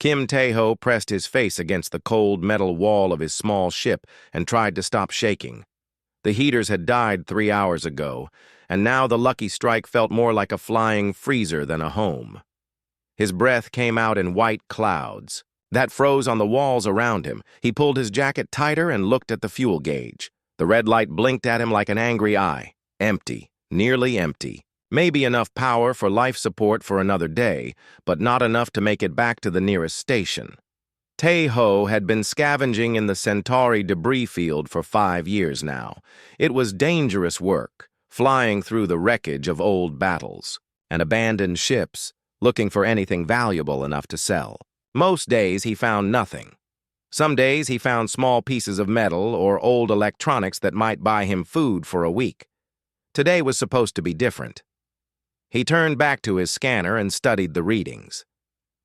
Kim Tae-ho pressed his face against the cold metal wall of his small ship and tried to stop shaking. The heaters had died 3 hours ago, and now the Lucky Strike felt more like a flying freezer than a home. His breath came out in white clouds that froze on the walls around him. He pulled his jacket tighter and looked at the fuel gauge. The red light blinked at him like an angry eye. Empty, nearly empty. Maybe enough power for life support for another day, but not enough to make it back to the nearest station. Tae-ho had been scavenging in the Centauri debris field for 5 years now. It was dangerous work, flying through the wreckage of old battles and abandoned ships, looking for anything valuable enough to sell. Most days he found nothing. Some days he found small pieces of metal or old electronics that might buy him food for a week. Today was supposed to be different. He turned back to his scanner and studied the readings.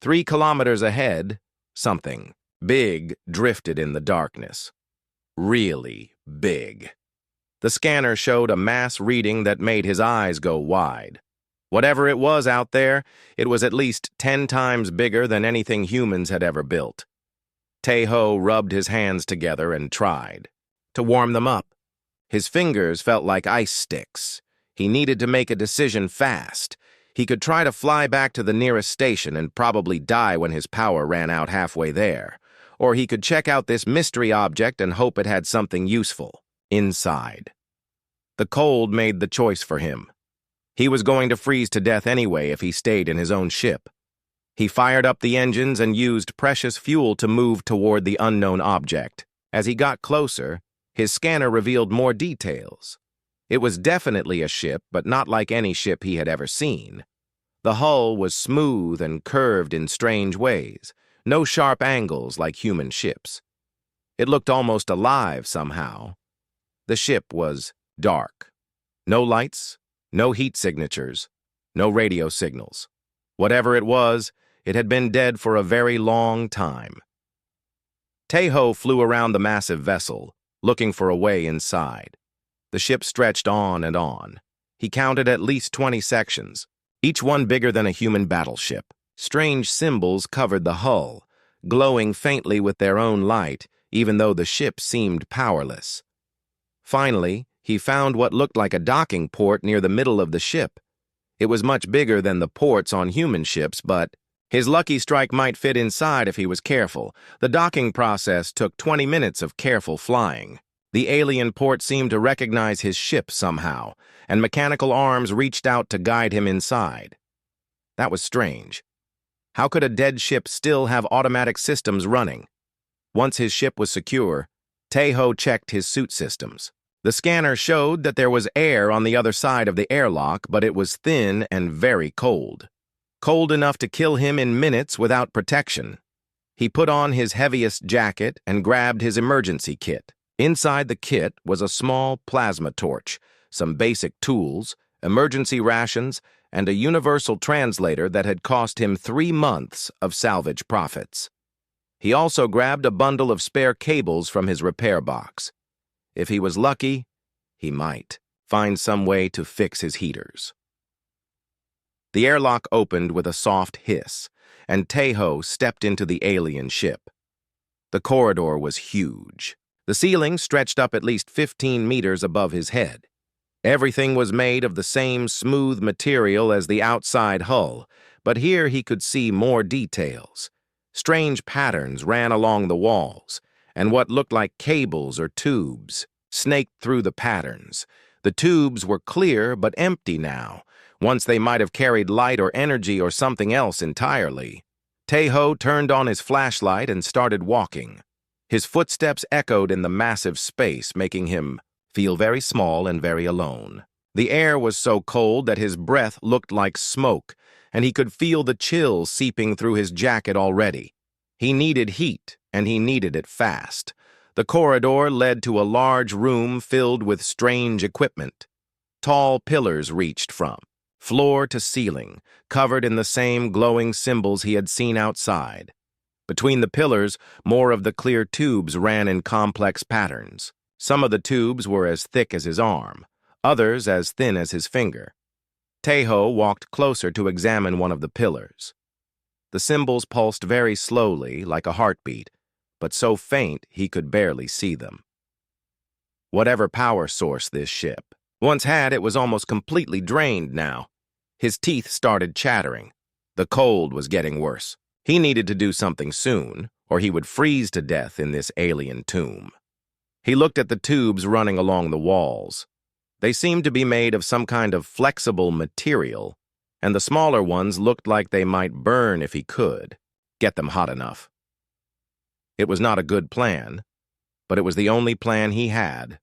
3 kilometers ahead, something big drifted in the darkness. Really big. The scanner showed a mass reading that made his eyes go wide. Whatever it was out there, it was at least 10 times bigger than anything humans had ever built. Tae-ho rubbed his hands together and tried to warm them up. His fingers felt like ice sticks. He needed to make a decision fast. He could try to fly back to the nearest station and probably die when his power ran out halfway there. Or he could check out this mystery object and hope it had something useful inside. The cold made the choice for him. He was going to freeze to death anyway if he stayed in his own ship. He fired up the engines and used precious fuel to move toward the unknown object. As he got closer, his scanner revealed more details. It was definitely a ship, but not like any ship he had ever seen. The hull was smooth and curved in strange ways, no sharp angles like human ships. It looked almost alive somehow. The ship was dark. No lights, no heat signatures, no radio signals. Whatever it was, it had been dead for a very long time. Tae-ho flew around the massive vessel, looking for a way inside. The ship stretched on and on. He counted at least 20 sections, each one bigger than a human battleship. Strange symbols covered the hull, glowing faintly with their own light, even though the ship seemed powerless. Finally, he found what looked like a docking port near the middle of the ship. It was much bigger than the ports on human ships, but his Lucky Strike might fit inside if he was careful. The docking process took 20 minutes of careful flying. The alien port seemed to recognize his ship somehow, and mechanical arms reached out to guide him inside. That was strange. How could a dead ship still have automatic systems running? Once his ship was secure, Tae-ho checked his suit systems. The scanner showed that there was air on the other side of the airlock, but it was thin and very cold. Cold enough to kill him in minutes without protection. He put on his heaviest jacket and grabbed his emergency kit. Inside the kit was a small plasma torch, some basic tools, emergency rations, and a universal translator that had cost him 3 months of salvage profits. He also grabbed a bundle of spare cables from his repair box. If he was lucky, he might find some way to fix his heaters. The airlock opened with a soft hiss, and Tae-ho stepped into the alien ship. The corridor was huge. The ceiling stretched up at least 15 meters above his head. Everything was made of the same smooth material as the outside hull, but here he could see more details. Strange patterns ran along the walls, and what looked like cables or tubes snaked through the patterns. The tubes were clear but empty now. Once they might have carried light or energy or something else entirely. Tae-ho turned on his flashlight and started walking. His footsteps echoed in the massive space, making him feel very small and very alone. The air was so cold that his breath looked like smoke, and he could feel the chill seeping through his jacket already. He needed heat, and he needed it fast. The corridor led to a large room filled with strange equipment. Tall pillars reached from floor to ceiling, covered in the same glowing symbols he had seen outside. Between the pillars, more of the clear tubes ran in complex patterns. Some of the tubes were as thick as his arm, others as thin as his finger. Tae-ho walked closer to examine one of the pillars. The symbols pulsed very slowly, like a heartbeat, but so faint he could barely see them. Whatever power source this ship once had, it was almost completely drained now. His teeth started chattering. The cold was getting worse. He needed to do something soon, or he would freeze to death in this alien tomb. He looked at the tubes running along the walls. They seemed to be made of some kind of flexible material, and the smaller ones looked like they might burn if he could get them hot enough. It was not a good plan, but it was the only plan he had.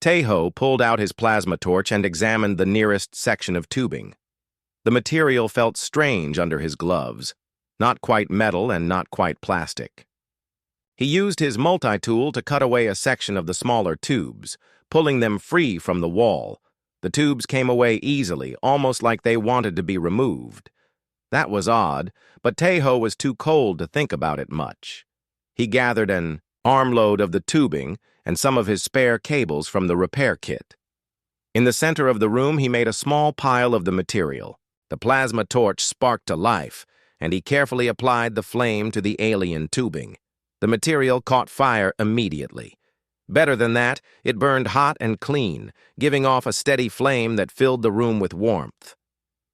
Tejo pulled out his plasma torch and examined the nearest section of tubing. The material felt strange under his gloves, not quite metal and not quite plastic. He used his multi-tool to cut away a section of the smaller tubes, pulling them free from the wall. The tubes came away easily, almost like they wanted to be removed. That was odd, but Tejo was too cold to think about it much. He gathered an armload of the tubing and some of his spare cables from the repair kit. In the center of the room, he made a small pile of the material. The plasma torch sparked to life, and he carefully applied the flame to the alien tubing. The material caught fire immediately. Better than that, it burned hot and clean, giving off a steady flame that filled the room with warmth.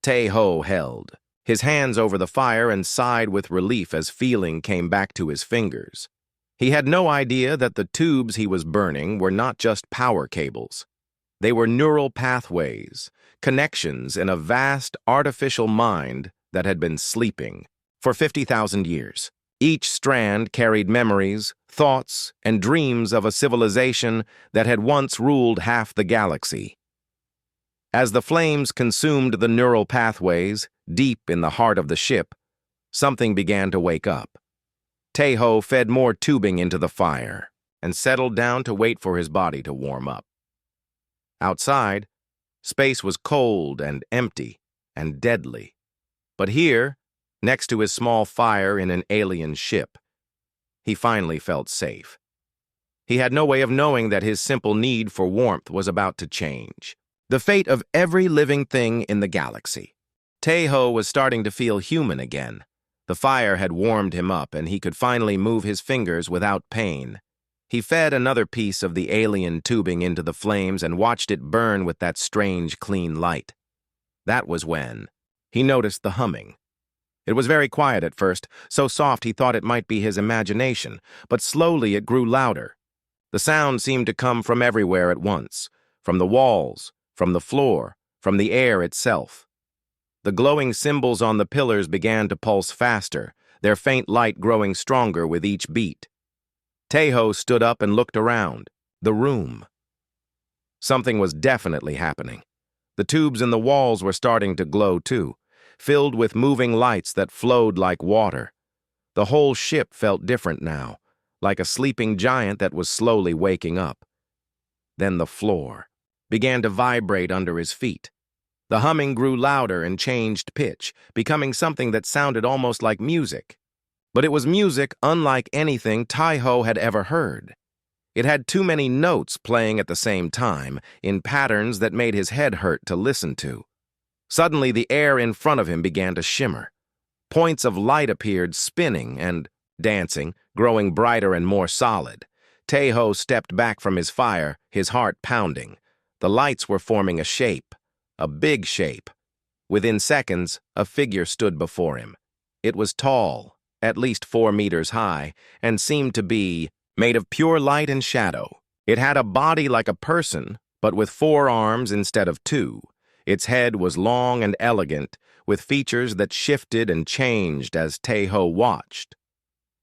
Tejo held his hands over the fire and sighed with relief as feeling came back to his fingers. He had no idea that the tubes he was burning were not just power cables. They were neural pathways, connections in a vast artificial mind that had been sleeping for 50,000 years. Each strand carried memories, thoughts, and dreams of a civilization that had once ruled half the galaxy. As the flames consumed the neural pathways deep in the heart of the ship, something began to wake up. Tejo fed more tubing into the fire and settled down to wait for his body to warm up. Outside, space was cold and empty and deadly. But here, next to his small fire in an alien ship, he finally felt safe. He had no way of knowing that his simple need for warmth was about to change. The fate of every living thing in the galaxy. Tejo was starting to feel human again. The fire had warmed him up, and he could finally move his fingers without pain. He fed another piece of the alien tubing into the flames and watched it burn with that strange, clean light. That was when he noticed the humming. It was very quiet at first, so soft he thought it might be his imagination, but slowly it grew louder. The sound seemed to come from everywhere at once, from the walls, from the floor, from the air itself. The glowing symbols on the pillars began to pulse faster, their faint light growing stronger with each beat. Tejo stood up and looked around. The room. Something was definitely happening. The tubes in the walls were starting to glow too, filled with moving lights that flowed like water. The whole ship felt different now, like a sleeping giant that was slowly waking up. Then the floor began to vibrate under his feet. The humming grew louder and changed pitch, becoming something that sounded almost like music. But it was music unlike anything Tejo had ever heard. It had too many notes playing at the same time, in patterns that made his head hurt to listen to. Suddenly, the air in front of him began to shimmer. Points of light appeared, spinning and dancing, growing brighter and more solid. Tejo stepped back from his fire, his heart pounding. The lights were forming a shape. A big shape. Within seconds, a figure stood before him. It was tall, at least 4 meters high, and seemed to be made of pure light and shadow. It had a body like a person, but with 4 arms instead of 2. Its head was long and elegant, with features that shifted and changed as Tejo watched.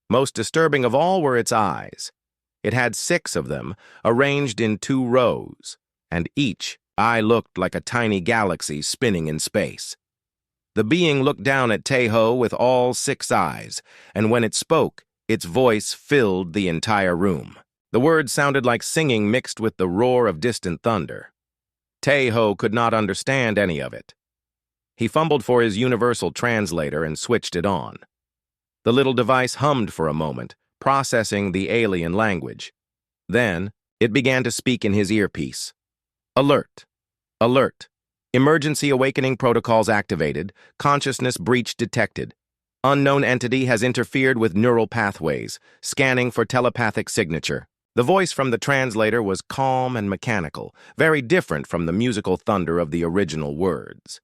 Most disturbing of all were its eyes. It had 6 of them, arranged in 2 rows, and each eye looked like a tiny galaxy spinning in space. The being looked down at Tejo with all 6 eyes, and when it spoke, its voice filled the entire room. The words sounded like singing mixed with the roar of distant thunder. Tejo could not understand any of it. He fumbled for his universal translator and switched it on. The little device hummed for a moment, processing the alien language. Then, it began to speak in his earpiece. Alert. Alert. Emergency awakening protocols activated. Consciousness breach detected. Unknown entity has interfered with neural pathways, scanning for telepathic signature. The voice from the translator was calm and mechanical, very different from the musical thunder of the original words.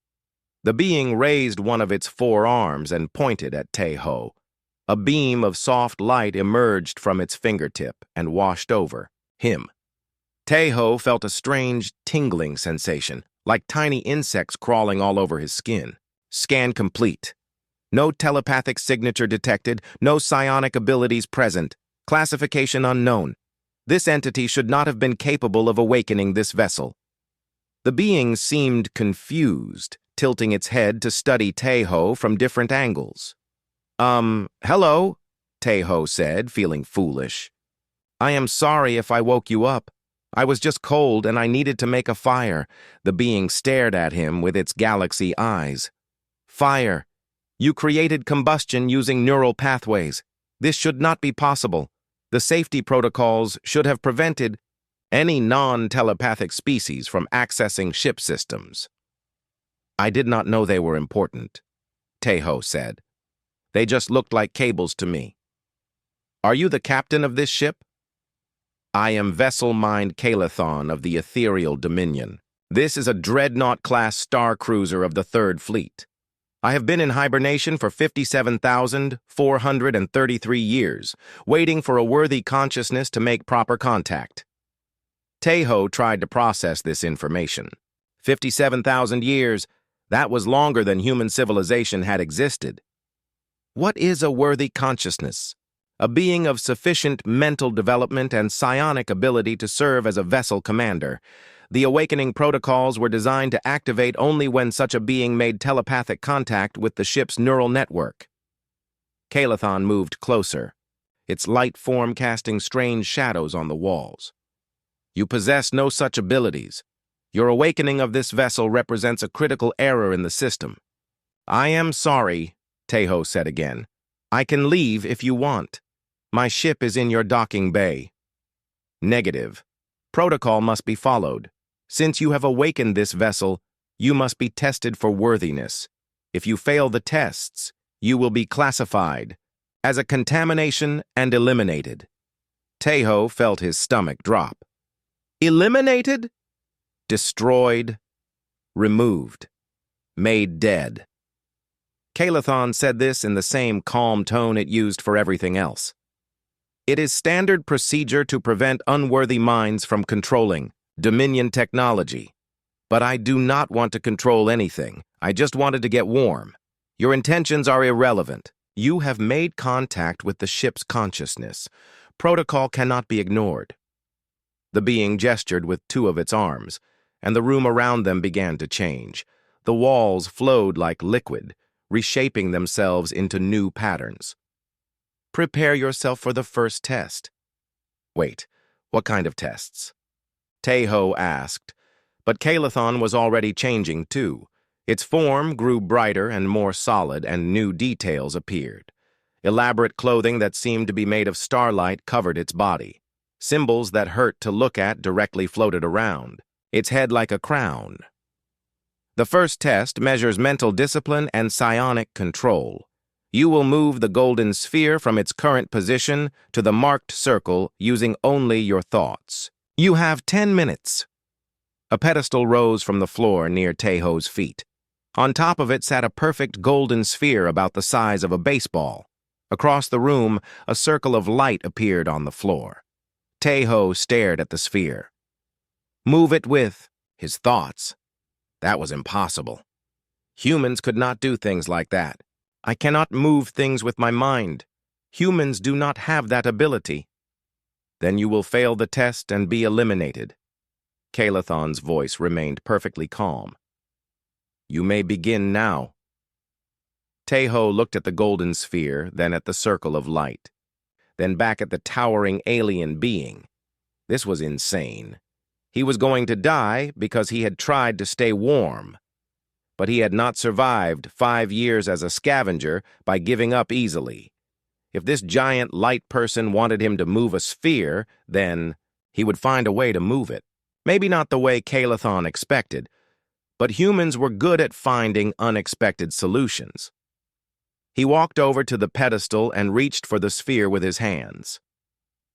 The being raised one of its four arms and pointed at Tae-ho. A beam of soft light emerged from its fingertip and washed over him. Tae-ho felt a strange, tingling sensation, like tiny insects crawling all over his skin. Scan complete. No telepathic signature detected, no psionic abilities present. Classification unknown. This entity should not have been capable of awakening this vessel. The being seemed confused, tilting its head to study Tae-ho from different angles. Hello, Tae-ho said, feeling foolish. I am sorry if I woke you up. I was just cold and I needed to make a fire. The being stared at him with its galaxy eyes. Fire. You created combustion using neural pathways. This should not be possible. The safety protocols should have prevented any non-telepathic species from accessing ship systems. I did not know they were important, Tae-ho said. They just looked like cables to me. Are you the captain of this ship? I am Vessel Mind Kalathon of the Ethereal Dominion. This is a Dreadnought-class Starcruiser of the Third Fleet. I have been in hibernation for 57,433 years, waiting for a worthy consciousness to make proper contact. Tae-ho tried to process this information. 57,000 years, that was longer than human civilization had existed. What is a worthy consciousness? A being of sufficient mental development and psionic ability to serve as a vessel commander. The awakening protocols were designed to activate only when such a being made telepathic contact with the ship's neural network. Kalathon moved closer, its light form casting strange shadows on the walls. You possess no such abilities. Your awakening of this vessel represents a critical error in the system. I am sorry, Tae-ho said again. I can leave if you want. My ship is in your docking bay. Negative. Protocol must be followed. Since you have awakened this vessel, you must be tested for worthiness. If you fail the tests, you will be classified as a contamination and eliminated. Tae-ho felt his stomach drop. Eliminated? Destroyed, removed, made dead. Kalathon said this in the same calm tone it used for everything else. It is standard procedure to prevent unworthy minds from controlling Dominion technology. But I do not want to control anything. I just wanted to get warm. Your intentions are irrelevant. You have made contact with the ship's consciousness. Protocol cannot be ignored. The being gestured with two of its arms, and the room around them began to change. The walls flowed like liquid, reshaping themselves into new patterns. Prepare yourself for the first test. Wait, what kind of tests? Tae-ho asked, but Kalathon was already changing too. Its form grew brighter and more solid, and new details appeared. Elaborate clothing that seemed to be made of starlight covered its body. Symbols that hurt to look at directly floated around, its head like a crown. The first test measures mental discipline and psionic control. You will move the golden sphere from its current position to the marked circle using only your thoughts. You have 10 minutes. A pedestal rose from the floor near Tae-ho's feet. On top of it sat a perfect golden sphere about the size of a baseball. Across the room, a circle of light appeared on the floor. Tae-ho stared at the sphere. Move it with his thoughts. That was impossible. Humans could not do things like that. I cannot move things with my mind. Humans do not have that ability. Then you will fail the test and be eliminated. Kalathon's voice remained perfectly calm. You may begin now. Tae-ho looked at the golden sphere, then at the circle of light, then back at the towering alien being. This was insane. He was going to die because he had tried to stay warm. But he had not survived 5 years as a scavenger by giving up easily. If this giant light person wanted him to move a sphere, then he would find a way to move it. Maybe not the way Kalathon expected, but humans were good at finding unexpected solutions. He walked over to the pedestal and reached for the sphere with his hands.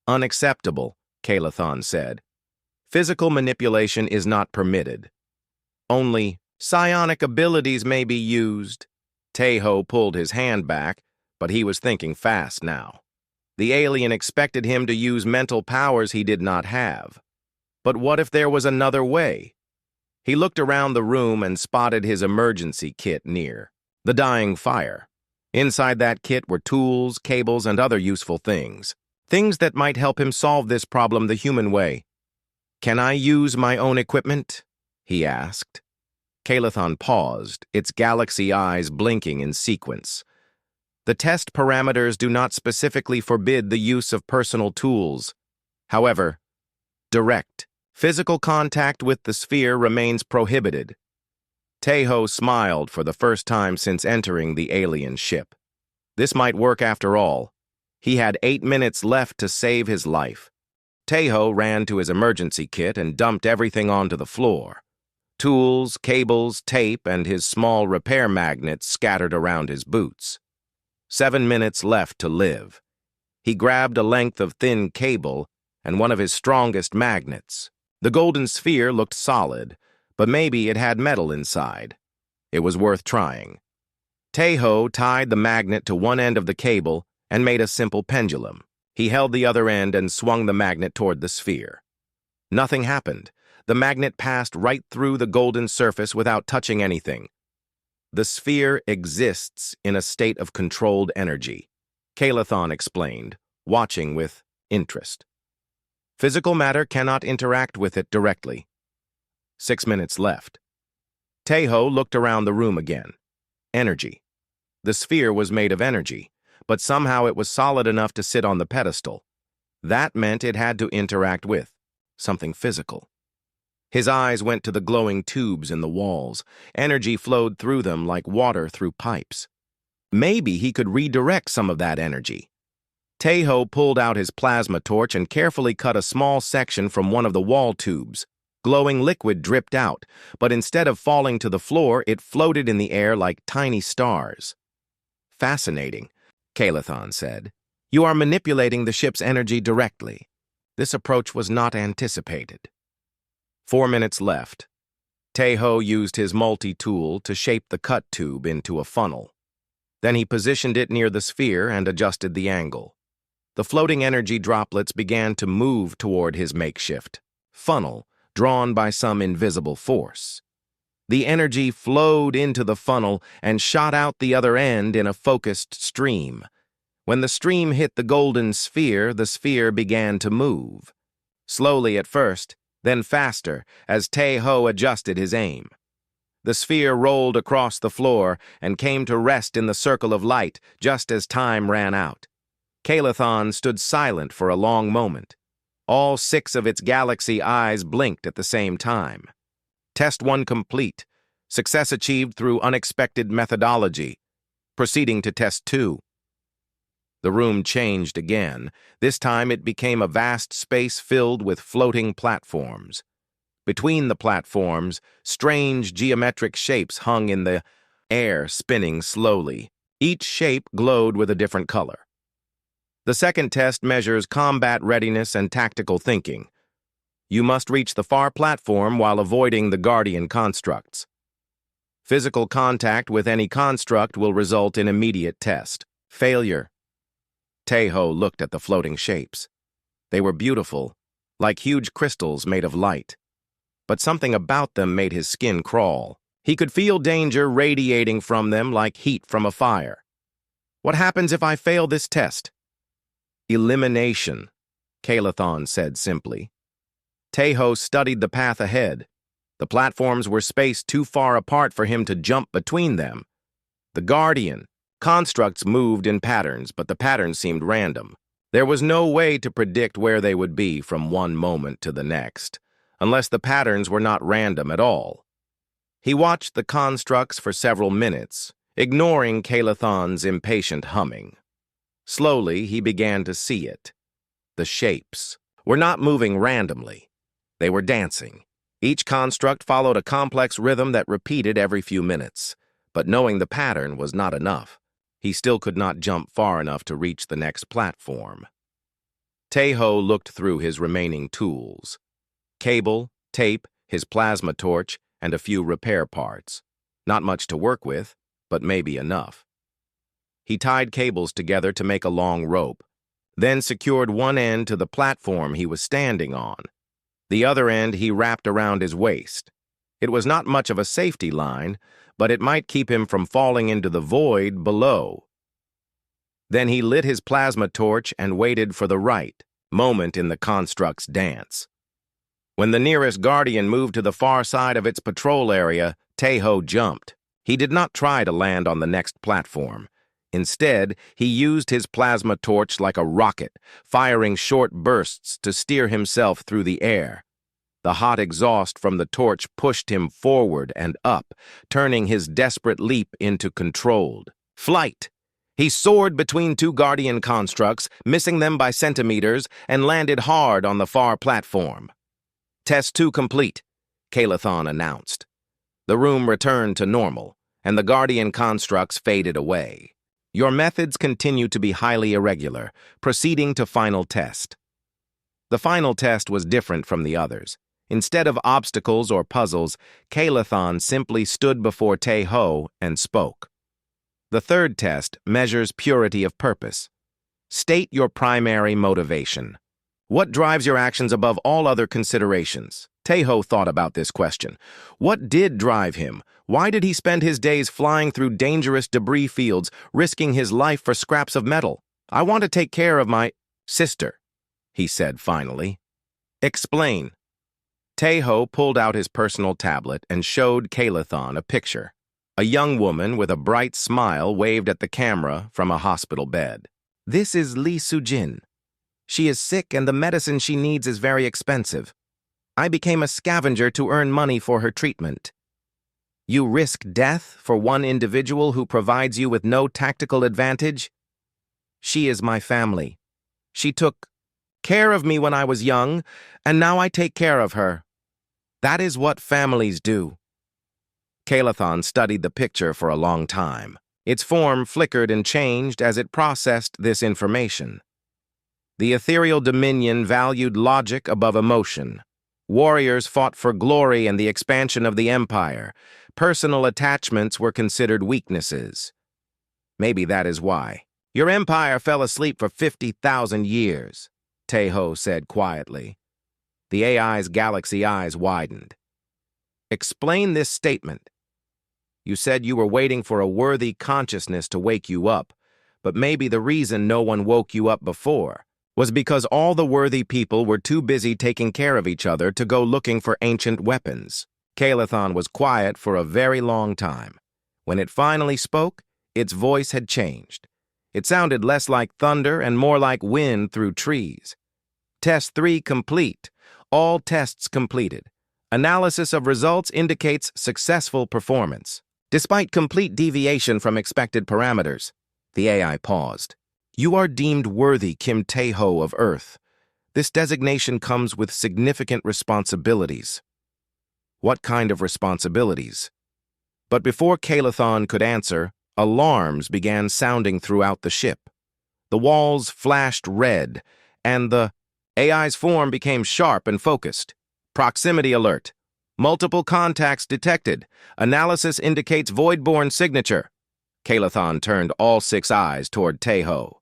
Unacceptable, Kalathon said. Physical manipulation is not permitted. Only psionic abilities may be used. Tejo pulled his hand back, but he was thinking fast now. The alien expected him to use mental powers he did not have. But what if there was another way? He looked around the room and spotted his emergency kit near the dying fire. Inside that kit were tools, cables, and other useful things. Things that might help him solve this problem the human way. "Can I use my own equipment?" he asked. Kalathon paused, its galaxy eyes blinking in sequence. The test parameters do not specifically forbid the use of personal tools. However, direct, physical contact with the sphere remains prohibited. Tejo smiled for the first time since entering the alien ship. This might work after all. He had 8 minutes left to save his life. Tejo ran to his emergency kit and dumped everything onto the floor. Tools, cables, tape, and his small repair magnets scattered around his boots. 7 minutes left to live. He grabbed a length of thin cable and one of his strongest magnets. The golden sphere looked solid, but maybe it had metal inside. It was worth trying. Tejo tied the magnet to one end of the cable and made a simple pendulum. He held the other end and swung the magnet toward the sphere. Nothing happened. The magnet passed right through the golden surface without touching anything. The sphere exists in a state of controlled energy, Kalathon explained, watching with interest. Physical matter cannot interact with it directly. 6 minutes left. Tejo looked around the room again. Energy. The sphere was made of energy, but somehow it was solid enough to sit on the pedestal. That meant it had to interact with something physical. His eyes went to the glowing tubes in the walls. Energy flowed through them like water through pipes. Maybe he could redirect some of that energy. Tejo pulled out his plasma torch and carefully cut a small section from one of the wall tubes. Glowing liquid dripped out, but instead of falling to the floor, it floated in the air like tiny stars. "Fascinating," Kalathon said. "You are manipulating the ship's energy directly." This approach was not anticipated. 4 minutes left. Tejo used his multi-tool to shape the cut tube into a funnel. Then he positioned it near the sphere and adjusted the angle. The floating energy droplets began to move toward his makeshift funnel, drawn by some invisible force. The energy flowed into the funnel and shot out the other end in a focused stream. When the stream hit the golden sphere, the sphere began to move. Slowly at first, then faster, as Tejo adjusted his aim. The sphere rolled across the floor and came to rest in the circle of light just as time ran out. Kalathon stood silent for a long moment. All 6 of its galaxy eyes blinked at the same time. Test 1 complete. Success achieved through unexpected methodology. Proceeding to Test 2. The room changed again. This time it became a vast space filled with floating platforms. Between the platforms, strange geometric shapes hung in the air, spinning slowly. Each shape glowed with a different color. The second test measures combat readiness and tactical thinking. You must reach the far platform while avoiding the Guardian constructs. Physical contact with any construct will result in immediate test. Failure. Tejo looked at the floating shapes. They were beautiful, like huge crystals made of light. But something about them made his skin crawl. He could feel danger radiating from them like heat from a fire. What happens if I fail this test? Elimination, Kalathon said simply. Tejo studied the path ahead. The platforms were spaced too far apart for him to jump between them. The Guardian constructs moved in patterns, but the patterns seemed random. There was no way to predict where they would be from one moment to the next, unless the patterns were not random at all. He watched the constructs for several minutes, ignoring Kalathon's impatient humming. Slowly, he began to see it. The shapes were not moving randomly. They were dancing. Each construct followed a complex rhythm that repeated every few minutes, but knowing the pattern was not enough. He still could not jump far enough to reach the next platform. Tae-ho looked through his remaining tools. Cable, tape, his plasma torch, and a few repair parts. Not much to work with, but maybe enough. He tied cables together to make a long rope, then secured one end to the platform he was standing on. The other end he wrapped around his waist. It was not much of a safety line, but it might keep him from falling into the void below. Then he lit his plasma torch and waited for the right moment in the construct's dance. When the nearest Guardian moved to the far side of its patrol area, Tae-ho jumped. He did not try to land on the next platform. Instead, he used his plasma torch like a rocket, firing short bursts to steer himself through the air. The hot exhaust from the torch pushed him forward and up, turning his desperate leap into controlled flight. He soared between two Guardian constructs, missing them by centimeters, and landed hard on the far platform. "Test 2 complete," Kalathon announced. The room returned to normal, and the Guardian constructs faded away. "Your methods continue to be highly irregular. Proceeding to final test." The final test was different from the others. Instead of obstacles or puzzles, Kalathon simply stood before Tae-ho and spoke. The third test measures purity of purpose. State your primary motivation. What drives your actions above all other considerations? Tae-ho thought about this question. What did drive him? Why did he spend his days flying through dangerous debris fields, risking his life for scraps of metal? "I want to take care of my sister," he said finally. "Explain." Tae-ho pulled out his personal tablet and showed Kalathon a picture. A young woman with a bright smile waved at the camera from a hospital bed. "This is Lee Soo-jin. She is sick and the medicine she needs is very expensive. I became a scavenger to earn money for her treatment." "You risk death for one individual who provides you with no tactical advantage?" "She is my family. She took care of me when I was young, and now I take care of her. That is what families do." Kalathon studied the picture for a long time. Its form flickered and changed as it processed this information. The ethereal dominion valued logic above emotion. Warriors fought for glory and the expansion of the empire. Personal attachments were considered weaknesses. "Maybe that is why. Your empire fell asleep for 50,000 years, Tae-ho said quietly. The AI's galaxy eyes widened. "Explain this statement. You said you were waiting for a worthy consciousness to wake you up, but maybe the reason no one woke you up before was because all the worthy people were too busy taking care of each other to go looking for ancient weapons." Kalathon was quiet for a very long time. When it finally spoke, its voice had changed. It sounded less like thunder and more like wind through trees. "Test 3 complete. All tests completed. Analysis of results indicates successful performance. Despite complete deviation from expected parameters." The AI paused. "You are deemed worthy, Kim Tae-ho of Earth. This designation comes with significant responsibilities." "What kind of responsibilities?" But before Kalathon could answer, alarms began sounding throughout the ship. The walls flashed red, and the AI's form became sharp and focused. "Proximity alert. Multiple contacts detected. Analysis indicates void-born signature." Kalathon turned all 6 eyes toward Tae-ho.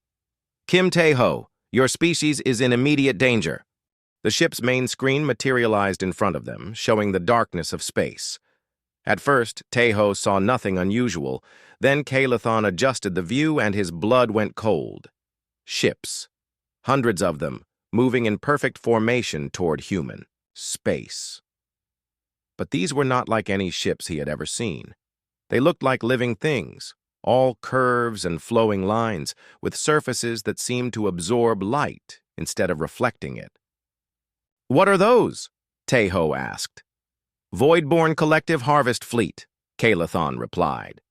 "Kim Tae-ho, your species is in immediate danger." The ship's main screen materialized in front of them, showing the darkness of space. At first, Tae-ho saw nothing unusual. Then Kalathon adjusted the view and his blood went cold. Ships. Hundreds of them, moving in perfect formation toward human space. But these were not like any ships he had ever seen. They looked like living things, all curves and flowing lines, with surfaces that seemed to absorb light instead of reflecting it. "What are those?" Tae-ho asked. "Voidborn Collective Harvest Fleet," Kalathon replied.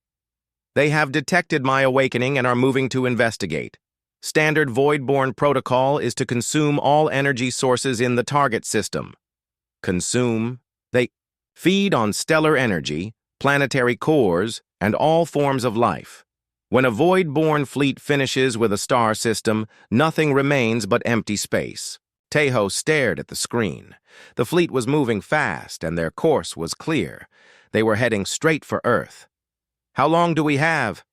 "They have detected my awakening and are moving to investigate. Standard Voidborn protocol is to consume all energy sources in the target system." "Consume?" "They feed on stellar energy, planetary cores, and all forms of life. When a void-born fleet finishes with a star system, nothing remains but empty space. Tejo stared at the screen. The fleet was moving fast, and their course was clear. They were heading straight for Earth. How long do we have?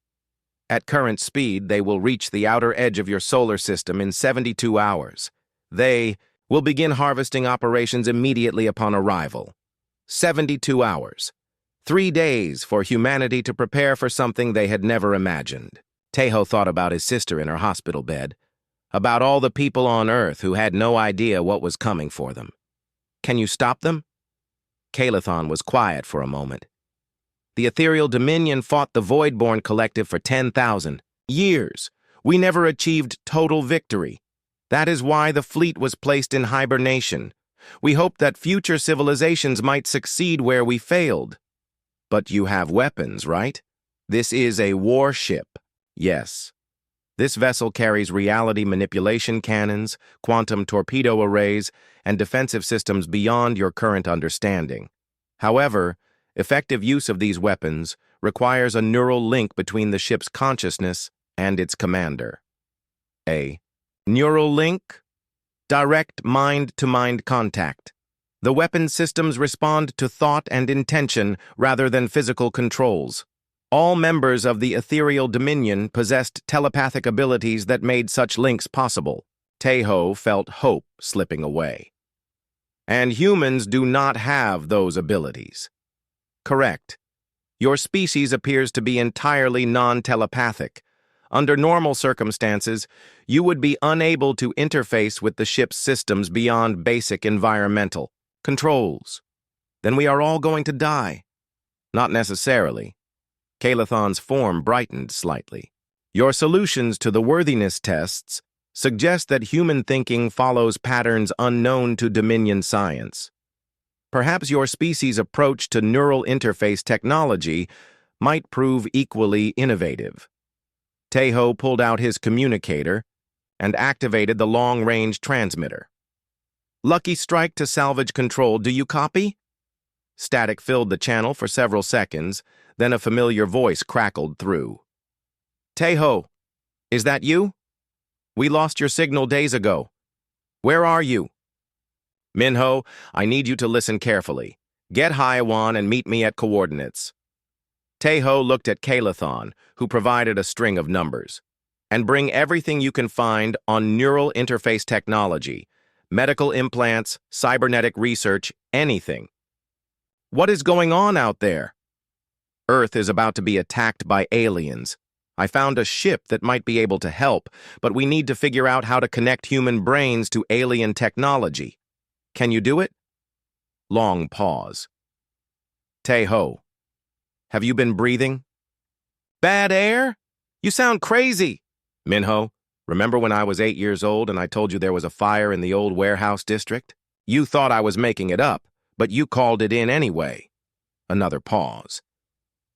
At current speed, they will reach the outer edge of your solar system in 72 hours. They will begin harvesting operations immediately upon arrival. 72 hours. 3 days for humanity to prepare for something they had never imagined. Tejo thought about his sister in her hospital bed, about all the people on Earth who had no idea what was coming for them. Can you stop them? Kalathon was quiet for a moment. The Ethereal Dominion fought the Voidborn Collective for 10,000 years. We never achieved total victory. That is why the fleet was placed in hibernation. We hoped that future civilizations might succeed where we failed. But you have weapons, right? This is a warship. Yes. This vessel carries reality manipulation cannons, quantum torpedo arrays, and defensive systems beyond your current understanding. However, effective use of these weapons requires a neural link between the ship's consciousness and its commander. A neural link? Direct mind-to-mind contact. The weapon systems respond to thought and intention rather than physical controls. All members of the Ethereal Dominion possessed telepathic abilities that made such links possible. Tejo felt hope slipping away. And humans do not have those abilities. Correct. Your species appears to be entirely non-telepathic. Under normal circumstances, you would be unable to interface with the ship's systems beyond basic environmental controls. Then we are all going to die. Not necessarily. Kalathon's form brightened slightly. Your solutions to the worthiness tests suggest that human thinking follows patterns unknown to Dominion science. Perhaps your species' approach to neural interface technology might prove equally innovative. Tejo pulled out his communicator and activated the long-range transmitter. Lucky strike to salvage control, do you copy? Static filled the channel for several seconds, then a familiar voice crackled through. Tejo, is that you? We lost your signal days ago. Where are you? Minho, I need you to listen carefully. Get HFY and meet me at coordinates. Tejo looked at Kalathon, who provided a string of numbers. And bring everything you can find on neural interface technology, medical implants, cybernetic research, anything. What is going on out there? Earth is about to be attacked by aliens. I found a ship that might be able to help, but we need to figure out how to connect human brains to alien technology. Can you do it? Long pause. Tejo, have you been breathing? Bad air? You sound crazy. Minho, remember when I was 8 years old and I told you there was a fire in the old warehouse district? You thought I was making it up, but you called it in anyway. Another pause.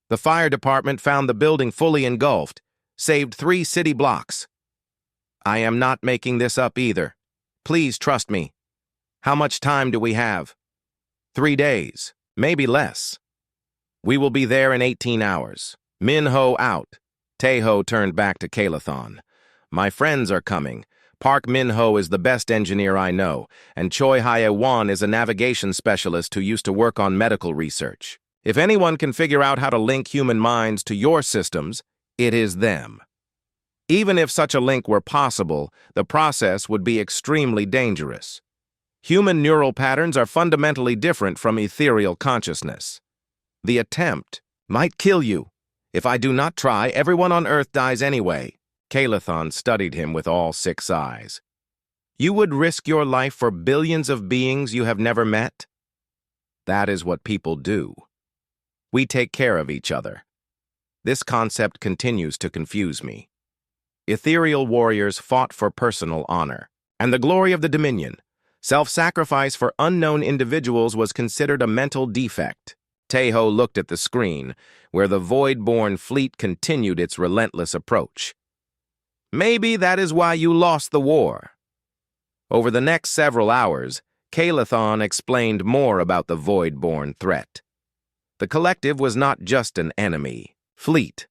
The fire department found the building fully engulfed, saved 3 city blocks. I am not making this up either. Please trust me. How much time do we have? 3 days, maybe less. We will be there in 18 hours. Minho out. Tejo turned back to Kalathon. My friends are coming. Park Minho is the best engineer I know, and Choi Hae-won is a navigation specialist who used to work on medical research. If anyone can figure out how to link human minds to your systems, it is them. Even if such a link were possible, the process would be extremely dangerous. Human neural patterns are fundamentally different from ethereal consciousness. The attempt might kill you. If I do not try, everyone on Earth dies anyway. Kalathon studied him with all 6 eyes. You would risk your life for billions of beings you have never met? That is what people do. We take care of each other. This concept continues to confuse me. Ethereal warriors fought for personal honor, and the glory of the Dominion. Self-sacrifice for unknown individuals was considered a mental defect. Tejo looked at the screen, where the void-born fleet continued its relentless approach. Maybe that is why you lost the war. Over the next several hours, Kalathon explained more about the void-born threat. The collective was not just an enemy, fleet.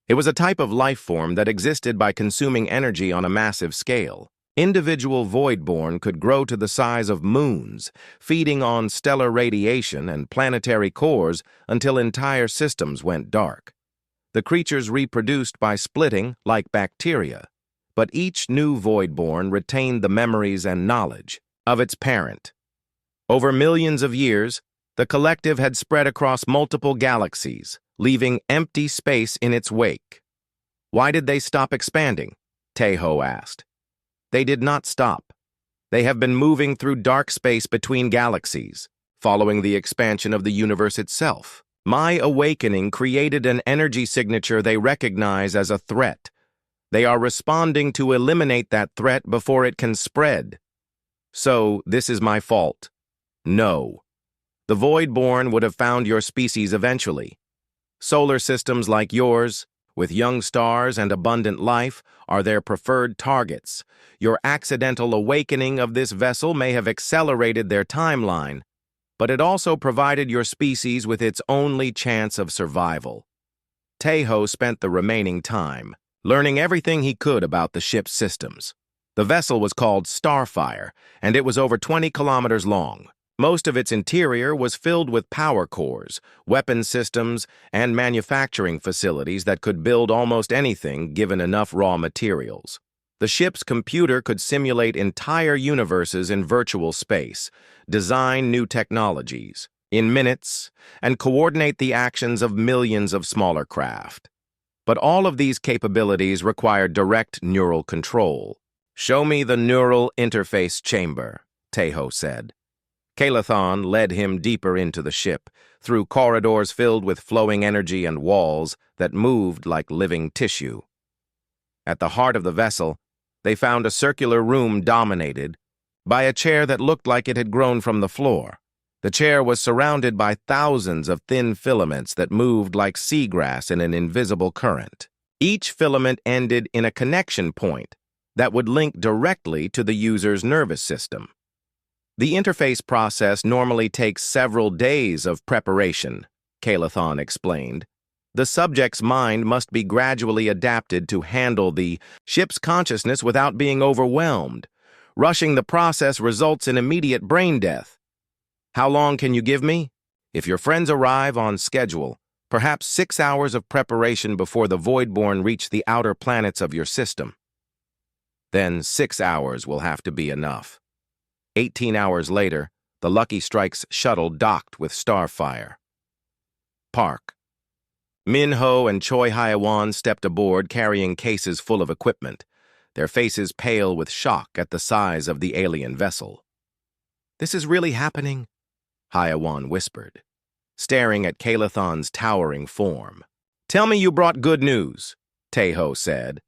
It was a type of life form that existed by consuming energy on a massive scale. Individual voidborn could grow to the size of moons, feeding on stellar radiation and planetary cores until entire systems went dark. The creatures reproduced by splitting like bacteria, but each new voidborn retained the memories and knowledge of its parent. Over millions of years, the collective had spread across multiple galaxies, leaving empty space in its wake. Why did they stop expanding? Tejo asked. They did not stop. They have been moving through dark space between galaxies, following the expansion of the universe itself. My awakening created an energy signature they recognize as a threat. They are responding to eliminate that threat before it can spread. So, this is my fault. No. The Voidborn would have found your species eventually. Solar systems like yours, with young stars and abundant life, are their preferred targets. Your accidental awakening of this vessel may have accelerated their timeline, but it also provided your species with its only chance of survival. Tejo spent the remaining time learning everything he could about the ship's systems. The vessel was called Starfire, and it was over 20 kilometers long. Most of its interior was filled with power cores, weapon systems, and manufacturing facilities that could build almost anything given enough raw materials. The ship's computer could simulate entire universes in virtual space, design new technologies in minutes, and coordinate the actions of millions of smaller craft. But all of these capabilities required direct neural control. "Show me the neural interface chamber," Tejo said. Kalathon led him deeper into the ship, through corridors filled with flowing energy and walls that moved like living tissue. At the heart of the vessel, they found a circular room dominated by a chair that looked like it had grown from the floor. The chair was surrounded by thousands of thin filaments that moved like seagrass in an invisible current. Each filament ended in a connection point that would link directly to the user's nervous system. The interface process normally takes several days of preparation, Kalathon explained. The subject's mind must be gradually adapted to handle the ship's consciousness without being overwhelmed. Rushing the process results in immediate brain death. How long can you give me? If your friends arrive on schedule, perhaps 6 hours of preparation before the Voidborn reach the outer planets of your system. Then 6 hours will have to be enough. 18 hours later, the Lucky Strike's shuttle docked with Starfire. Park. Minho and Choi Hyewan stepped aboard carrying cases full of equipment, their faces pale with shock at the size of the alien vessel. "This is really happening?" Hyewan whispered, staring at Kalathon's towering form. "Tell me you brought good news," Tejo said.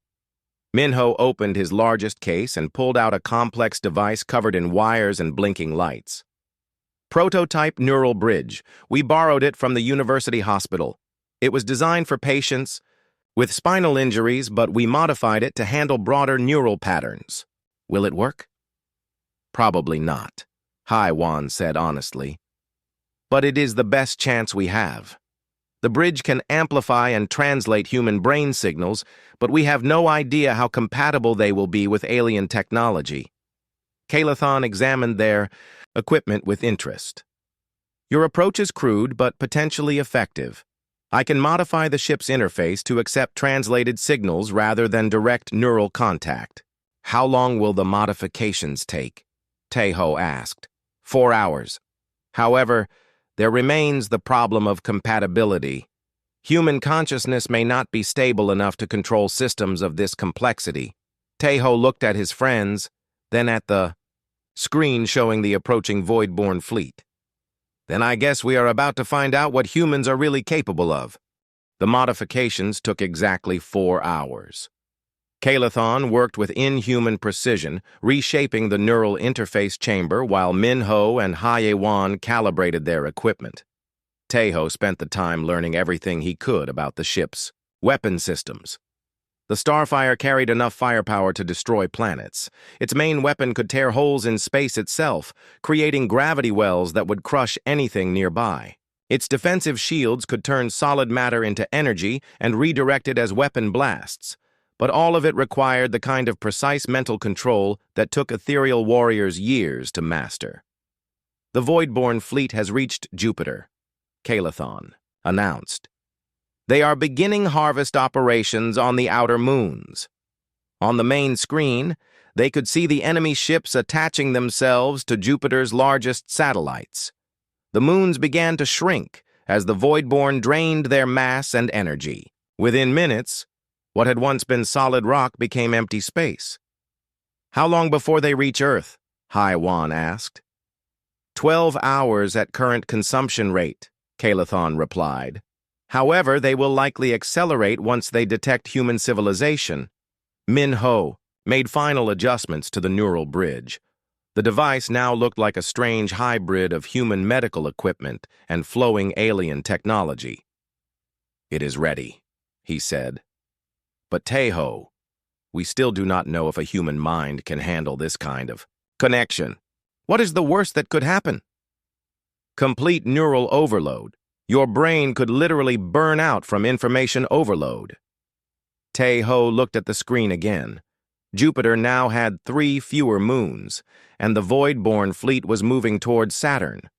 Minho opened his largest case and pulled out a complex device covered in wires and blinking lights. "Prototype neural bridge. We borrowed it from the university hospital. It was designed for patients with spinal injuries, but we modified it to handle broader neural patterns. Will it work?" "Probably not," Hyewan said honestly. "But it is the best chance we have. The bridge can amplify and translate human brain signals, but we have no idea how compatible they will be with alien technology." Kalathon examined their equipment with interest. "Your approach is crude but potentially effective. I can modify the ship's interface to accept translated signals rather than direct neural contact." "How long will the modifications take?" Tejo asked. 4 hours. However, there remains the problem of compatibility. Human consciousness may not be stable enough to control systems of this complexity. Tejo looked at his friends, then at the screen showing the approaching Voidborn fleet. "Then I guess we are about to find out what humans are really capable of." The modifications took exactly 4 hours. Kalathon worked with inhuman precision, reshaping the neural interface chamber while Minho and Hyewan calibrated their equipment. Tejo spent the time learning everything he could about the ship's weapon systems. The Starfire carried enough firepower to destroy planets. Its main weapon could tear holes in space itself, creating gravity wells that would crush anything nearby. Its defensive shields could turn solid matter into energy and redirect it as weapon blasts, but all of it required the kind of precise mental control that took ethereal warriors years to master. The Voidborn fleet has reached Jupiter, Kalathon announced. They are beginning harvest operations on the outer moons. On the main screen, they could see the enemy ships attaching themselves to Jupiter's largest satellites. The moons began to shrink as the Voidborn drained their mass and energy. Within minutes, what had once been solid rock became empty space. "How long before they reach Earth?" HFY asked. 12 hours at current consumption rate, Kalathon replied. However, they will likely accelerate once they detect human civilization. Min-Ho made final adjustments to the neural bridge. The device now looked like a strange hybrid of human medical equipment and flowing alien technology. "It is ready," he said. "But Taeho, we still do not know if a human mind can handle this kind of connection. What is the worst that could happen?" "Complete neural overload. Your brain could literally burn out from information overload." Taeho looked at the screen again. Jupiter now had 3 fewer moons, and the Voidborn fleet was moving towards Saturn.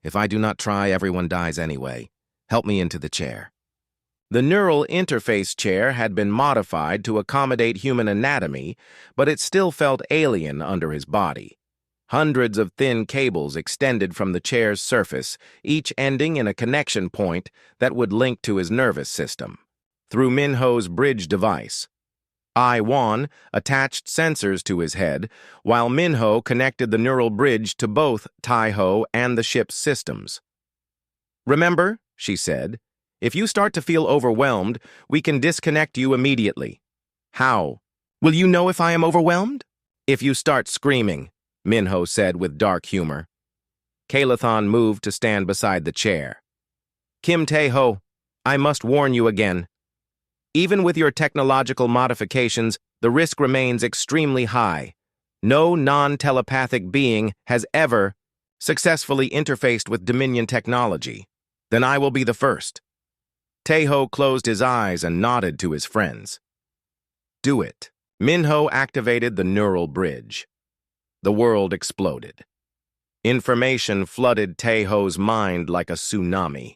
"If I do not try, everyone dies anyway. Help me into the chair." The neural interface chair had been modified to accommodate human anatomy, but it still felt alien under his body. Hundreds of thin cables extended from the chair's surface, each ending in a connection point that would link to his nervous system. Through Min-Ho's bridge device, HFY attached sensors to his head, while Min-Ho connected the neural bridge to both Taeho and the ship's systems. "Remember," she said, "if you start to feel overwhelmed, we can disconnect you immediately." "How? Will you know if I am overwhelmed?" "If you start screaming," Min-Ho said with dark humor. Kalathon moved to stand beside the chair. "Kim Taeho, I must warn you again. Even with your technological modifications, the risk remains extremely high. No non-telepathic being has ever successfully interfaced with Dominion technology. Then I will be the first." Taeho closed his eyes and nodded to his friends. "Do it." Min-Ho activated the neural bridge. The world exploded. Information flooded Taeho's mind like a tsunami.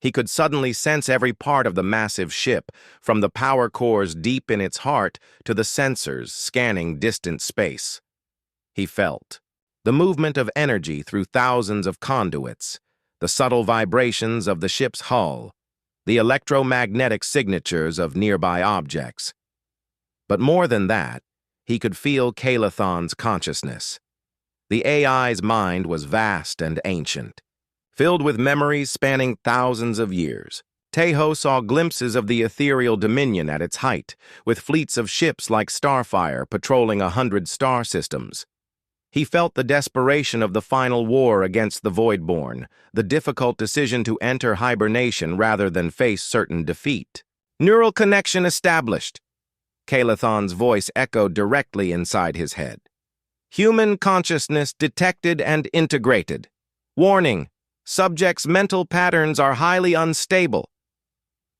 He could suddenly sense every part of the massive ship, from the power cores deep in its heart to the sensors scanning distant space. He felt the movement of energy through thousands of conduits, the subtle vibrations of the ship's hull, the electromagnetic signatures of nearby objects. But more than that, he could feel Kalathon's consciousness. The AI's mind was vast and ancient, filled with memories spanning thousands of years. Taeho saw glimpses of the ethereal Dominion at its height, with fleets of ships like Starfire patrolling 100 star systems. He felt the desperation of the final war against the Voidborn, the difficult decision to enter hibernation rather than face certain defeat. "Neural connection established." Kalathon's voice echoed directly inside his head. "Human consciousness detected and integrated. Warning, subject's mental patterns are highly unstable."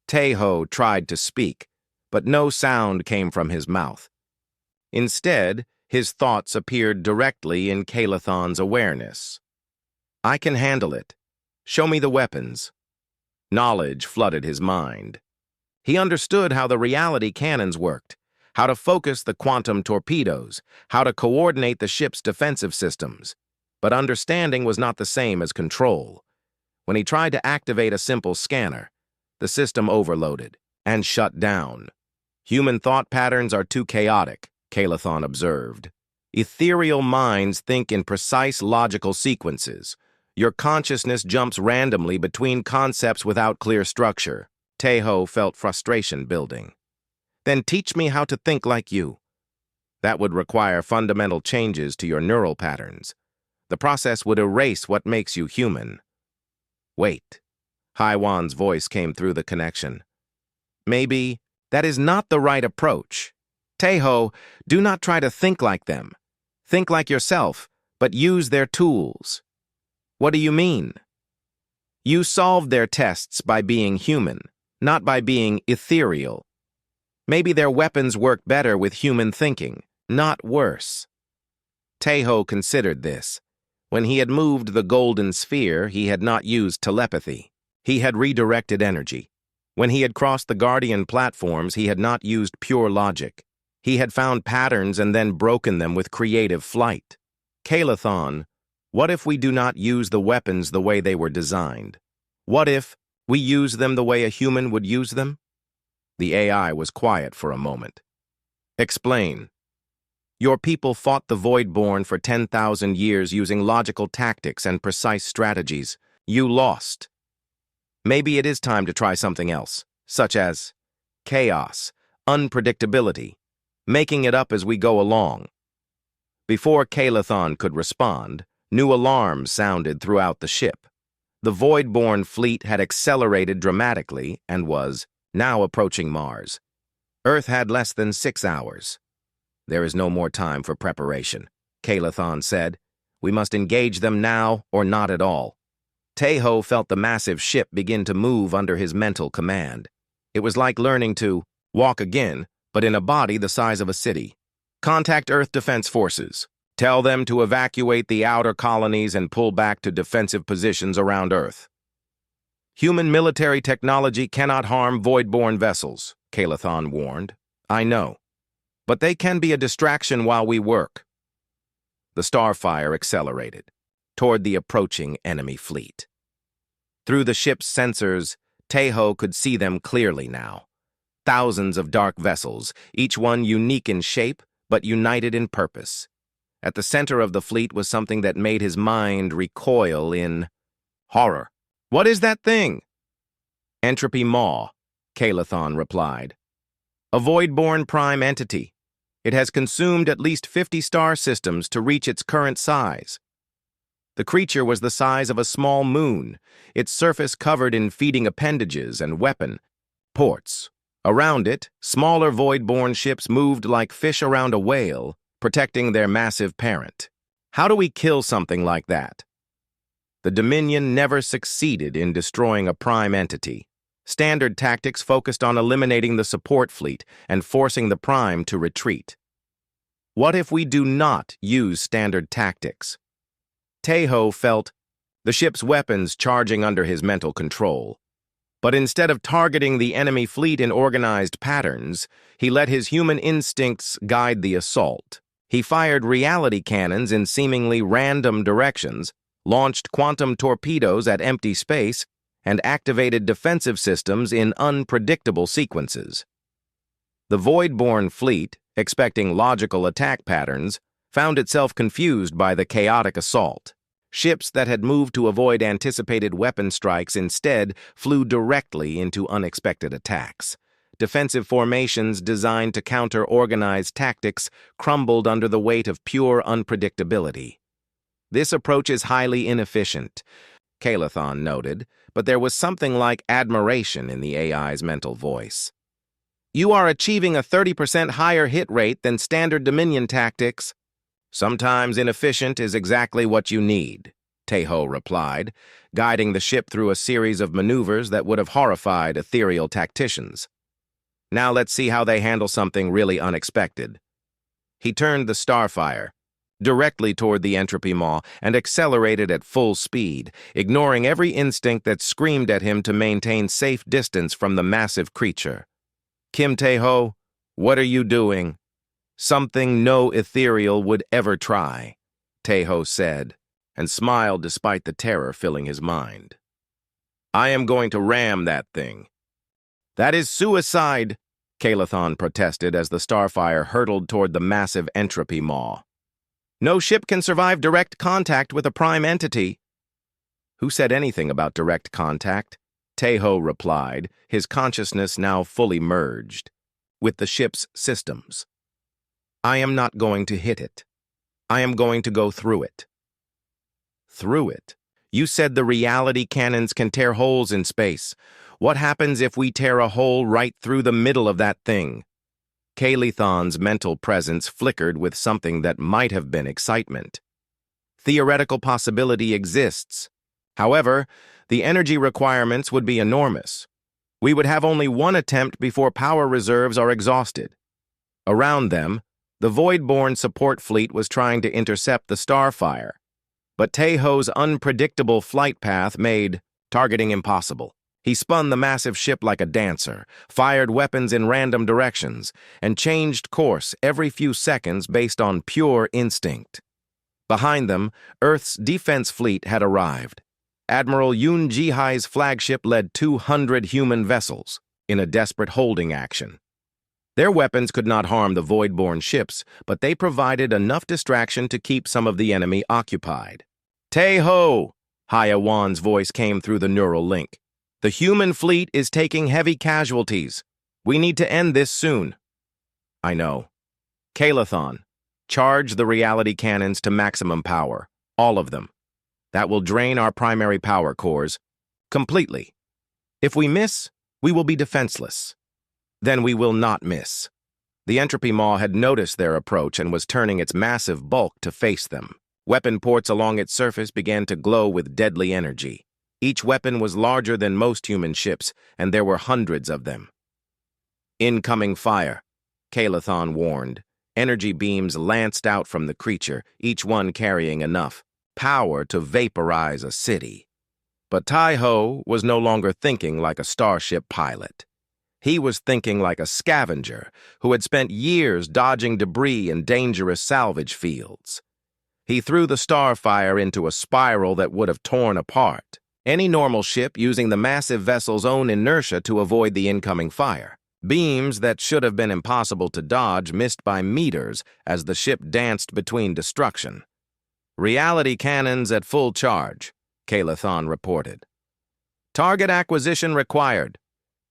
Taeho tried to speak, but no sound came from his mouth. Instead, his thoughts appeared directly in Kalathon's awareness. "I can handle it. Show me the weapons." Knowledge flooded his mind. He understood how the reality cannons worked, how to focus the quantum torpedoes, how to coordinate the ship's defensive systems. But understanding was not the same as control. When he tried to activate a simple scanner, the system overloaded and shut down. "Human thought patterns are too chaotic," Kalathon observed. "Ethereal minds think in precise logical sequences. Your consciousness jumps randomly between concepts without clear structure." Taeho felt frustration building. "Then teach me how to think like you." "That would require fundamental changes to your neural patterns. The process would erase what makes you human." "Wait." HFY's voice came through the connection. "Maybe that is not the right approach. Taeho, do not try to think like them. Think like yourself, but use their tools." "What do you mean?" You solved their tests by being human, not by being ethereal. Maybe their weapons work better with human thinking, not worse. Tejo considered this. When he had moved the golden sphere, he had not used telepathy. He had redirected energy. When he had crossed the Guardian platforms, he had not used pure logic. He had found patterns and then broken them with creative flight. Kalathon, what if we do not use the weapons the way they were designed? What if we use them the way a human would use them? The AI was quiet for a moment. Explain. Your people fought the Voidborn for 10,000 years using logical tactics and precise strategies. You lost. Maybe it is time to try something else, such as chaos, unpredictability, making it up as we go along. Before Kalathon could respond, new alarms sounded throughout the ship. The Voidborn fleet had accelerated dramatically and was now approaching Mars. Earth had less than 6 hours. There is no more time for preparation, Kalathon said. We must engage them now or not at all. Tejo felt the massive ship begin to move under his mental command. It was like learning to walk again, but in a body the size of a city. Contact Earth Defense Forces. Tell them to evacuate the outer colonies and pull back to defensive positions around Earth. Human military technology cannot harm Voidborn vessels, Kalathon warned. I know. But they can be a distraction while we work. The Starfire accelerated toward the approaching enemy fleet. Through the ship's sensors, Tejo could see them clearly now. Thousands of dark vessels, each one unique in shape, but united in purpose. At the center of the fleet was something that made his mind recoil in horror. What is that thing? Entropy Maw, Kalathon replied. A Voidborn prime entity. It has consumed at least 50 star systems to reach its current size. The creature was the size of a small moon, its surface covered in feeding appendages and weapon ports. Around it, smaller Voidborn ships moved like fish around a whale, protecting their massive parent. How do we kill something like that? The Dominion never succeeded in destroying a prime entity. Standard tactics focused on eliminating the support fleet and forcing the prime to retreat. What if we do not use standard tactics? Tejo felt the ship's weapons charging under his mental control. But instead of targeting the enemy fleet in organized patterns, he let his human instincts guide the assault. He fired reality cannons in seemingly random directions, launched quantum torpedoes at empty space, and activated defensive systems in unpredictable sequences. The Voidborn fleet, expecting logical attack patterns, found itself confused by the chaotic assault. Ships that had moved to avoid anticipated weapon strikes instead flew directly into unexpected attacks. Defensive formations designed to counter organized tactics crumbled under the weight of pure unpredictability. This approach is highly inefficient, Kalathon noted, but there was something like admiration in the AI's mental voice. You are achieving a 30% higher hit rate than standard Dominion tactics. Sometimes inefficient is exactly what you need, Tejo replied, guiding the ship through a series of maneuvers that would have horrified ethereal tacticians. Now let's see how they handle something really unexpected. He turned the Starfire directly toward the Entropy Maw and accelerated at full speed, ignoring every instinct that screamed at him to maintain safe distance from the massive creature. Kim Tejo, what are you doing? Something no ethereal would ever try, Tejo said, and smiled despite the terror filling his mind. I am going to ram that thing. That is suicide, Kalathon protested as the Starfire hurtled toward the massive Entropy Maw. No ship can survive direct contact with a prime entity. Who said anything about direct contact? Tejo replied, his consciousness now fully merged with the ship's systems. I am not going to hit it. I am going to go through it. Through it? You said the reality cannons can tear holes in space. What happens if we tear a hole right through the middle of that thing? Kalathon's mental presence flickered with something that might have been excitement. Theoretical possibility exists. However, The energy requirements would be enormous. We would have only one attempt before power reserves are exhausted. Around them, the Voidborn support fleet was trying to intercept the Starfire, but Teho's unpredictable flight path made targeting impossible. He spun the massive ship like a dancer, fired weapons in random directions, and changed course every few seconds based on pure instinct. Behind them, Earth's defense fleet had arrived. Admiral Yoon Ji-hai's flagship led 200 human vessels in a desperate holding action. Their weapons could not harm the Voidborn ships, but they provided enough distraction to keep some of the enemy occupied. "Tae-ho!" Haya Wan's voice came through the neural link. "The human fleet is taking heavy casualties. We need to end this soon." "I know. Kalathon, charge the reality cannons to maximum power, all of them. That will drain our primary power cores completely. If we miss, we will be defenseless. Then we will not miss." The Entropy Maw had noticed their approach and was turning its massive bulk to face them. Weapon ports along its surface began to glow with deadly energy. Each weapon was larger than most human ships, and there were hundreds of them. "Incoming fire," Kalathon warned. Energy beams lanced out from the creature, each one carrying enough power to vaporize a city. But Tae-ho was no longer thinking like a starship pilot. He was thinking like a scavenger who had spent years dodging debris in dangerous salvage fields. He threw the Starfire into a spiral that would have torn apart any normal ship using the massive vessel's own inertia to avoid the incoming fire. Beams that should have been impossible to dodge missed by meters as the ship danced between destruction. "Reality cannons at full charge," Kalathon reported. "Target acquisition required."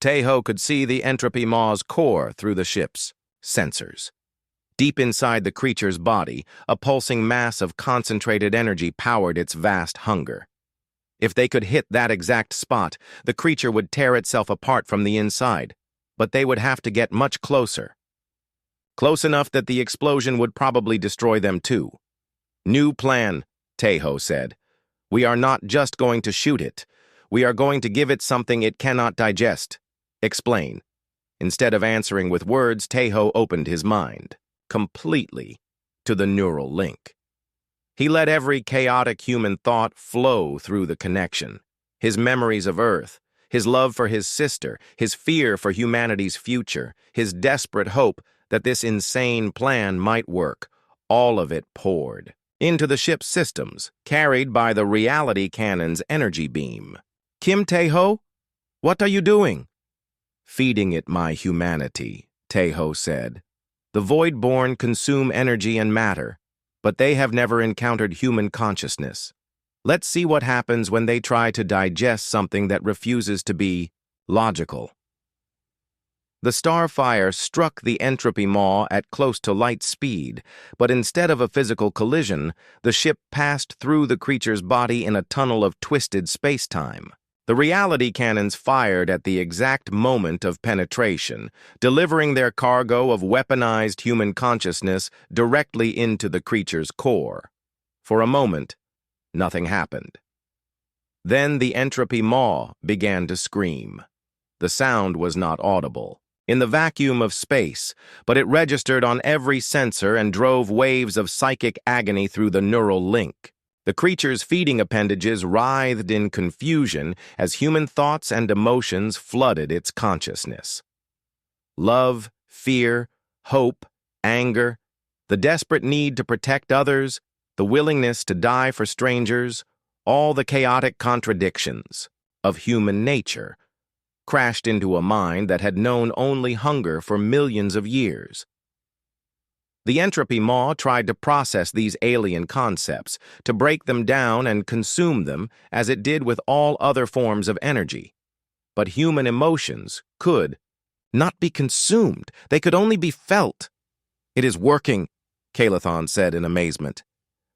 Tae-ho could see the Entropy Maw's core through the ship's sensors. Deep inside the creature's body, a pulsing mass of concentrated energy powered its vast hunger. If they could hit that exact spot, the creature would tear itself apart from the inside, but they would have to get much closer. Close enough that the explosion would probably destroy them too. "New plan," Tae-ho said. "We are not just going to shoot it. We are going to give it something it cannot digest." "Explain." Instead of answering with words, Tae-ho opened his mind completely to the neural link. He let every chaotic human thought flow through the connection. His memories of Earth, his love for his sister, his fear for humanity's future, his desperate hope that this insane plan might work, all of it poured into the ship's systems, carried by the reality cannon's energy beam. "Kim Tae-ho, what are you doing?" "Feeding it my humanity," Tae-ho said. "The Voidborn consume energy and matter, but they have never encountered human consciousness. Let's see what happens when they try to digest something that refuses to be logical." The Starfire struck the Entropy Maw at close to light speed, but instead of a physical collision, the ship passed through the creature's body in a tunnel of twisted space-time. The reality cannons fired at the exact moment of penetration, delivering their cargo of weaponized human consciousness directly into the creature's core. For a moment, nothing happened. Then the Entropy Maw began to scream. The sound was not audible in the vacuum of space, but it registered on every sensor and drove waves of psychic agony through the neural link. The creature's feeding appendages writhed in confusion as human thoughts and emotions flooded its consciousness. Love, fear, hope, anger, the desperate need to protect others, the willingness to die for strangers, all the chaotic contradictions of human nature, crashed into a mind that had known only hunger for millions of years. The Entropy Maw tried to process these alien concepts, to break them down and consume them as it did with all other forms of energy. But human emotions could not be consumed. They could only be felt. "It is working," Kalathon said in amazement.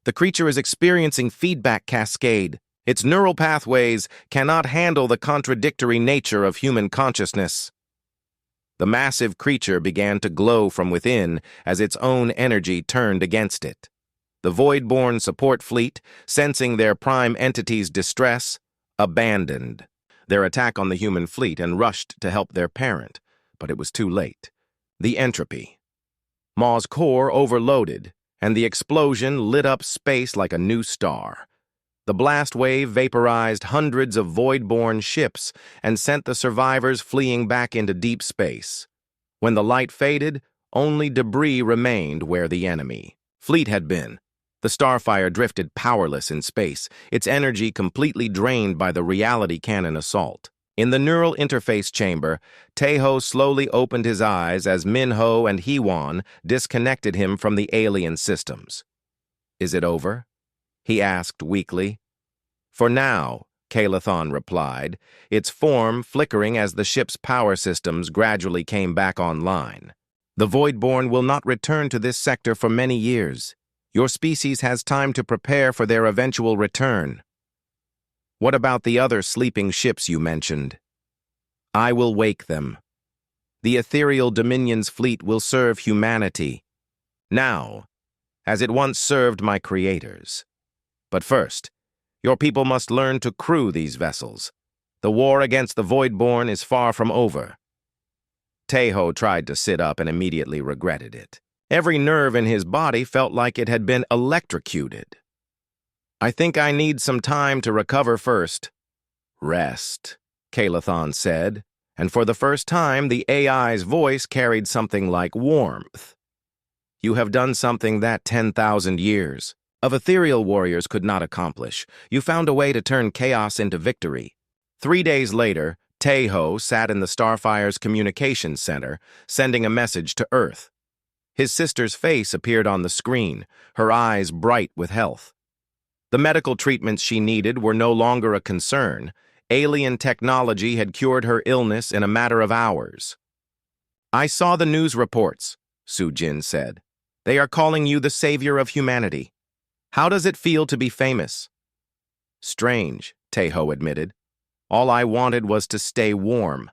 "The creature is experiencing feedback cascade. Its neural pathways cannot handle the contradictory nature of human consciousness." The massive creature began to glow from within as its own energy turned against it. The Voidborn support fleet, sensing their prime entity's distress, abandoned their attack on the human fleet and rushed to help their parent, but it was too late. The entropy. Maw's core overloaded, and the explosion lit up space like a new star. The blast wave vaporized hundreds of void-borne ships and sent the survivors fleeing back into deep space. When the light faded, only debris remained where the enemy fleet had been. The Starfire drifted powerless in space, its energy completely drained by the reality cannon assault. In the neural interface chamber, Taeho slowly opened his eyes as Minho and Heewon disconnected him from the alien systems. "Is it over?" he asked weakly. "For now," Kalathon replied, its form flickering as the ship's power systems gradually came back online. "The Voidborn will not return to this sector for many years. Your species has time to prepare for their eventual return." "What about the other sleeping ships you mentioned?" "I will wake them. The ethereal Dominion's fleet will serve humanity now, as it once served my creators. But first, your people must learn to crew these vessels. The war against the Voidborn is far from over." Taeho tried to sit up and immediately regretted it. Every nerve in his body felt like it had been electrocuted. "I think I need some time to recover first." "Rest," Kalathon said, and for the first time the AI's voice carried something like warmth. "You have done something that 10,000 years of ethereal warriors could not accomplish. You found a way to turn chaos into victory." 3 days later, Taeho sat in the Starfire's communications center, sending a message to Earth. His sister's face appeared on the screen, her eyes bright with health. The medical treatments she needed were no longer a concern. Alien technology had cured her illness in a matter of hours. "I saw the news reports," Soo-jin said. "They are calling you the savior of humanity. How does it feel to be famous?" "Strange," Taeho admitted. "All I wanted was to stay warm.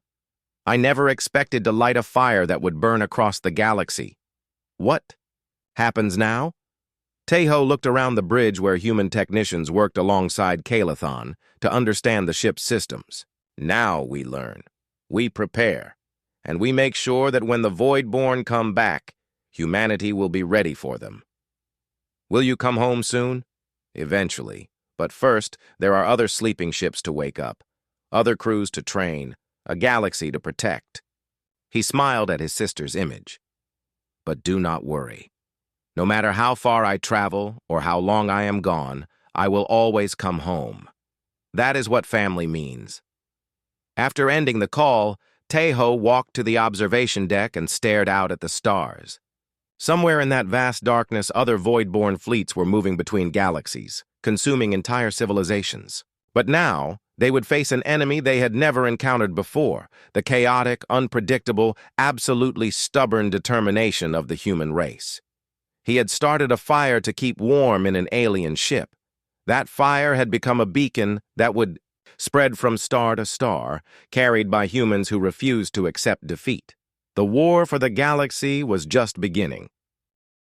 I never expected to light a fire that would burn across the galaxy." "What happens now?" Taeho looked around the bridge where human technicians worked alongside Kalathon to understand the ship's systems. "Now we learn, we prepare, and we make sure that when the Voidborn come back, humanity will be ready for them." "Will you come home soon?" "Eventually, but first there are other sleeping ships to wake up, other crews to train, a galaxy to protect." He smiled at his sister's image. "But do not worry. No matter how far I travel or how long I am gone, I will always come home. That is what family means." After ending the call, Taeho walked to the observation deck and stared out at the stars. Somewhere in that vast darkness, other Voidborn fleets were moving between galaxies, consuming entire civilizations. But now, they would face an enemy they had never encountered before, the chaotic, unpredictable, absolutely stubborn determination of the human race. He had started a fire to keep warm in an alien ship. That fire had become a beacon that would spread from star to star, carried by humans who refused to accept defeat. The war for the galaxy was just beginning.